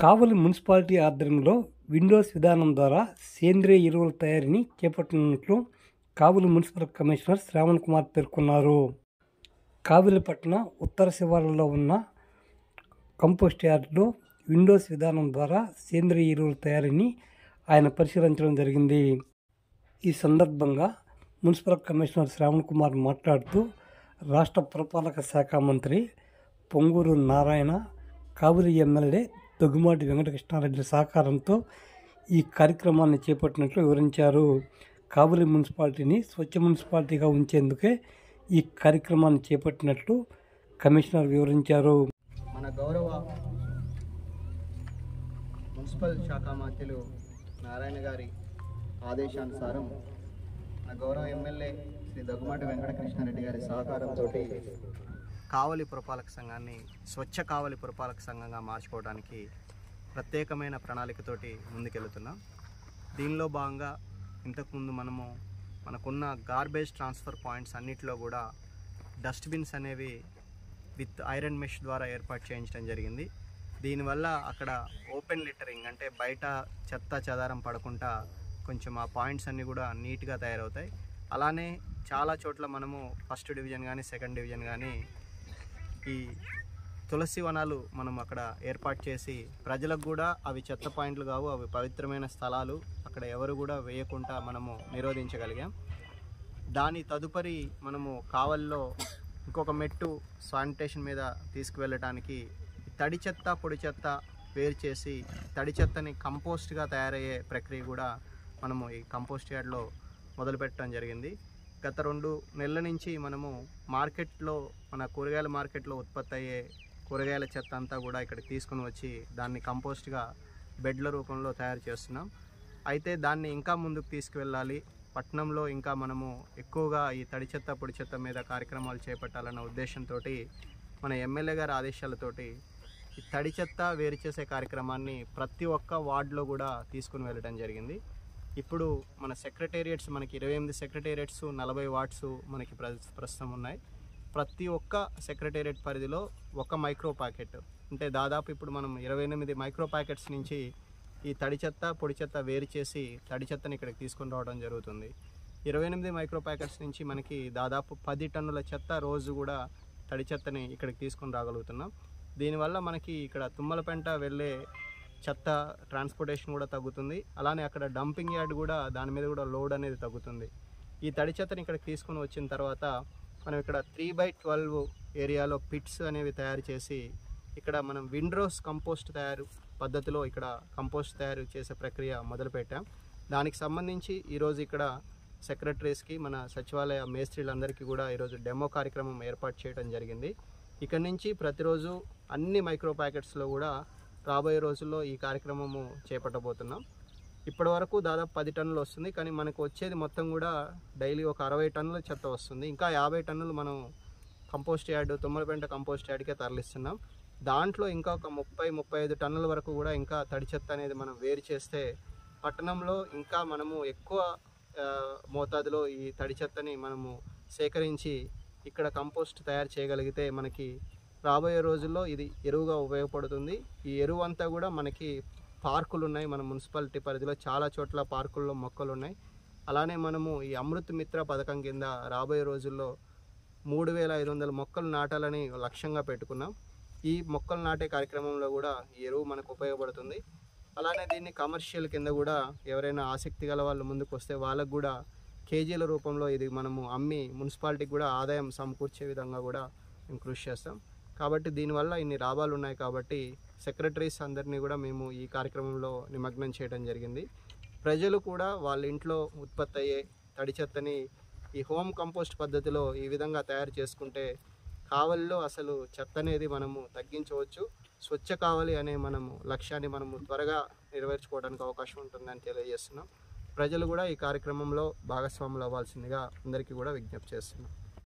కావలి municipality ఆధ్వర్యంలో Windows విధానం ద్వారా సేంద్రియ ఎరువుల తయారీని చేపట్టనున్నట్లు కావలి మున్సిపల్ కమిషనర్ శ్రావణ్ కుమార్ పేర్కొన్నారు. కావలి పట్టణ ఉత్తర శివార్లలో ఉన్న కంపోస్ట్ యార్డులో విండోస్ విధానం ద్వారా సేంద్రియ ఎరువుల తయారీని ఆయన పరిశీలించడం జరిగింది. ఈ సందర్భంగా మున్సిపల్ కమిషనర్ శ్రావణ్ కుమార్ మాట్లాడుతూ రాష్ట్ర పురపాలక శాఖ మంత్రి పొంగూరు నారాయణ, కావలి ఎమ్మెల్యే దగ్గుమాటి వెంకటకృష్ణారెడ్డి సహకారంతో ఈ కార్యక్రమాన్ని చేపట్టినట్లు వివరించారు. కావలి మున్సిపాలిటీని స్వచ్ఛ మున్సిపాలిటీగా ఉంచేందుకే ఈ కార్యక్రమాన్ని చేపట్టినట్లు కమిషనర్ వివరించారు. మన గౌరవ మున్సిపల్ శాఖ మంత్రులు నారాయణ గారి ఆదేశానుసారం మన గౌరవ ఎమ్మెల్యే శ్రీ దగ్గుమాటి వెంకటకృష్ణారెడ్డి గారి సహకారంతో కావలి పురపాలక సంఘాన్ని స్వచ్ఛ కావలి పురపాలక సంఘంగా మార్చుకోవడానికి ప్రత్యేకమైన ప్రణాళికతోటి ముందుకెళ్తున్నాం. దీనిలో భాగంగా ఇంతకుముందు మనకున్న గార్బేజ్ ట్రాన్స్ఫర్ పాయింట్స్ అన్నిటిలో కూడా డస్ట్బిన్స్ అనేవి విత్ ఐరన్ మెష్ ద్వారా ఏర్పాటు చేయించడం జరిగింది. దీనివల్ల అక్కడ ఓపెన్ లిటరింగ్ అంటే బయట చెత్త చెదారం పడకుండా కొంచెం ఆ పాయింట్స్ అన్నీ కూడా నీట్గా తయారవుతాయి. అలానే చాలా చోట్ల మనము ఫస్ట్ డివిజన్ కానీ సెకండ్ డివిజన్ కానీ ఈ తులసి వనాలు మనం అక్కడ ఏర్పాటు చేసి ప్రజలకు కూడా అవి చెత్త పాయింట్లు కావు, అవి పవిత్రమైన స్థలాలు, అక్కడ ఎవరు కూడా వేయకుండా మనము నిరోధించగలిగాం. దాని తదుపరి మనము కావలిలో ఇంకొక మెట్టు శానిటేషన్ మీద తీసుకువెళ్ళడానికి తడి చెత్త పొడి చెత్త వేరు చేసి తడి చెత్తని కంపోస్ట్గా తయారయ్యే ప్రక్రియ కూడా మనము ఈ కంపోస్ట్ యార్డ్లో మొదలుపెట్టడం జరిగింది. గత 2 నెలల నుంచి మనము మార్కెట్లో మన కూరగాయల మార్కెట్లో ఉత్పత్తి అయ్యే కూరగాయల చెత్త అంతా కూడా ఇక్కడికి తీసుకుని వచ్చి దాన్ని కంపోస్ట్గా బెడ్ల రూపంలో తయారు చేస్తున్నాం. అయితే దాన్ని ఇంకా ముందుకు తీసుకువెళ్ళాలి, పట్టణంలో ఇంకా మనము ఎక్కువగా ఈ తడి చెత్త పొడి చెత్త మీద కార్యక్రమాలు చేపట్టాలన్న ఉద్దేశంతో మన ఎమ్మెల్యే గారి ఆదేశాలతోటి ఈ తడి చెత్త వేరు చేసే కార్యక్రమాన్ని ప్రతి ఒక్క వార్డులో కూడా తీసుకుని వెళ్ళడం జరిగింది. ఇప్పుడు మన సెక్రటేరియట్స్ మనకి 28 సెక్రటేరియట్స్ 40 వార్డ్స్ మనకి ప్రస్తుతం ఉన్నాయి. ప్రతి ఒక్క సెక్రటేరియట్ పరిధిలో ఒక మైక్రో ప్యాకెట్ అంటే దాదాపు ఇప్పుడు మనం 28 మైక్రో ప్యాకెట్స్ నుంచి ఈ తడి చెత్త పొడి చెత్త వేరు చేసి తడి చెత్తని ఇక్కడికి తీసుకొని రావడం జరుగుతుంది. 28 మైక్రో ప్యాకెట్స్ నుంచి మనకి దాదాపు 10 టన్నుల చెత్త రోజు కూడా తడి చెత్తని ఇక్కడికి తీసుకొని రాగలుగుతున్నాం. దీనివల్ల మనకి ఇక్కడ తుమ్మలపెంట వెళ్ళే చెత్త ట్రాన్స్పోర్టేషన్ కూడా తగ్గుతుంది. అలానే అక్కడ డంపింగ్ యార్డ్ కూడా దాని మీద కూడా లోడ్ అనేది తగ్గుతుంది. ఈ తడి చెత్తని ఇక్కడికి తీసుకొని వచ్చిన తర్వాత మనం ఇక్కడ 3/12 ఏరియాలో పిట్స్ అనేవి తయారు చేసి ఇక్కడ మనం విండ్రోస్ కంపోస్ట్ తయారు పద్ధతిలో ఇక్కడ కంపోస్ట్ తయారు చేసే ప్రక్రియ మొదలుపెట్టాం. దానికి సంబంధించి ఈరోజు ఇక్కడ సెక్రటరీస్కి మన సచివాలయ మేస్త్రీలందరికీ కూడా ఈరోజు డెమో కార్యక్రమం ఏర్పాటు చేయడం జరిగింది. ఇక్కడ నుంచి ప్రతిరోజు అన్ని మైక్రో ప్యాకెట్స్లో కూడా రాబోయే రోజుల్లో ఈ కార్యక్రమము చేపట్టబోతున్నాం. ఇప్పటి వరకు దాదాపు 10 టన్నులు వస్తుంది, కానీ మనకు వచ్చేది మొత్తం కూడా డైలీ ఒక 60 టన్నుల చెత్త వస్తుంది. ఇంకా 50 టన్నులు మనం కంపోస్ట్ యార్డ్ తుమ్మలపెంట కంపోస్ట్ యార్డ్కే తరలిస్తున్నాం. దాంట్లో ఇంకా ఒక 30-35 టన్నుల వరకు కూడా ఇంకా తడి చెత్త అనేది మనం వేరు చేస్తే పట్టణంలో ఇంకా మనము ఎక్కువ మోతాదులో ఈ తడి చెత్తని మనము సేకరించి ఇక్కడ కంపోస్ట్ తయారు చేయగలిగితే మనకి రాబోయే రోజుల్లో ఇది ఎరువుగా ఉపయోగపడుతుంది. ఈ ఎరువు అంతా కూడా మనకి పార్కులు ఉన్నాయి, మన మున్సిపాలిటీ పరిధిలో చాలా చోట్ల పార్కుల్లో మొక్కలు ఉన్నాయి. అలానే మనము ఈ అమృత్ మిత్ర పథకం కింద రాబోయే రోజుల్లో 3500 మొక్కలు నాటాలని లక్ష్యంగా పెట్టుకున్నాం. ఈ మొక్కలు నాటే కార్యక్రమంలో కూడా ఈ ఎరువు మనకు ఉపయోగపడుతుంది. అలానే దీన్ని కమర్షియల్ కింద కూడా ఎవరైనా ఆసక్తి గల వాళ్ళు ముందుకు వస్తే వాళ్ళకు కూడా కేజీల రూపంలో ఇది మనము అమ్మి మున్సిపాలిటీకి కూడా ఆదాయం సమకూర్చే విధంగా కూడా మేము కృషి చేస్తాం. కాబట్టి దీనివల్ల ఇన్ని లాభాలు ఉన్నాయి. కాబట్టి సెక్రటరీస్ అందరినీ కూడా మేము ఈ కార్యక్రమంలో నిమగ్నం చేయడం జరిగింది. ప్రజలు కూడా వాళ్ళ ఇంట్లో ఉత్పత్తి అయ్యే తడి చెత్తని ఈ హోమ్ కంపోస్ట్ పద్ధతిలో ఈ విధంగా తయారు చేసుకుంటే కావలిలో అసలు చెత్త అనేది మనము తగ్గించవచ్చు. స్వచ్ఛ కావలి అనే మనము లక్ష్యాన్ని మనము త్వరగా నెరవేర్చుకోవడానికి అవకాశం ఉంటుందని తెలియజేస్తున్నాం. ప్రజలు కూడా ఈ కార్యక్రమంలో భాగస్వాములు అవ్వాల్సిందిగా అందరికీ కూడా విజ్ఞప్తి చేస్తున్నాం.